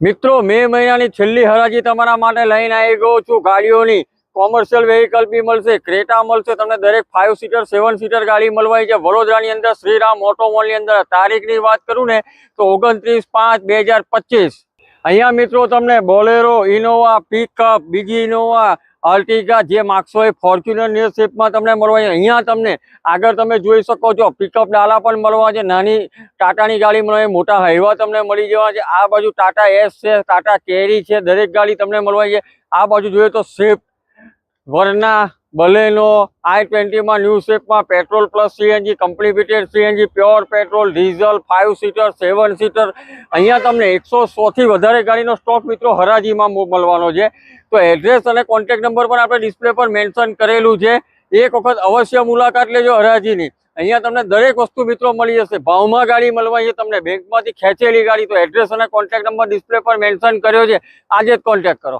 મિત્રો મે મહિનાની છેલ્લી હરાજી તમારા માટે લઈને આવી ગયો છું। ગાડીઓની કોમર્શિયલ વેહિકલ બી મળશે, ક્રેટા મળશે, તમને દરેક 5 સીટર 7 સીટર ગાડી મળવાની છે વડોદરાની અંદર શ્રીરામ ઓટો મોલની અંદર। તારીખની વાત કરું ને તો 29/5/2025। અહીંયા મિત્રો તમને બોલેરો, ઇનોવા, પિકઅપ, બીજી ઇનોવા, અર્ટિગા જે માગશો એ ફોર્ચ્યુનર શેપમાં તમને મળવા છે। અહીંયા તમને આગળ તમે જોઈ શકો છો પિકઅપ ડાલા પણ મળવા છે, નાની ટાટાની ગાડી મળવા છે, મોટા હાઈવા તમને મળી જવા છે। આ બાજુ ટાટા એસ છે, ટાટા કેરી છે, દરેક ગાડી તમને મળવા છે। આ બાજુ જોઈએ તો સ્વિફ્ટ, વર્ના, બલેનો, i20 માં ન્યૂ શેપમાં petrol plus CNG, company fitted CNG, pure petrol, diesel, 5 seater 7 seater. અહીંયા તમને 100 થી વધારે ગાડીનો સ્ટોક મિત્રો હરાજીમાં મળવાનો છે। તો એડ્રેસ અને કોન્ટેક્ટ નંબર પણ આપણે ડિસ્પ્લે પર મેન્શન કરેલું છે। એક વખત અવશ્ય મુલાકાત લેજો હરાજીની। અહીંયા તમને દરેક વસ્તુ મિત્રો મળી જશે, ભાવમાં ગાડી મળવાની છે તમને, બેંકમાંથી ખેંચેલી ગાડી। તો એડ્રેસ અને કોન્ટેક્ટ નંબર ડિસ્પ્લે પર મેન્શન કર્યો છે, આજે જ કોન્ટેક્ટ કરો।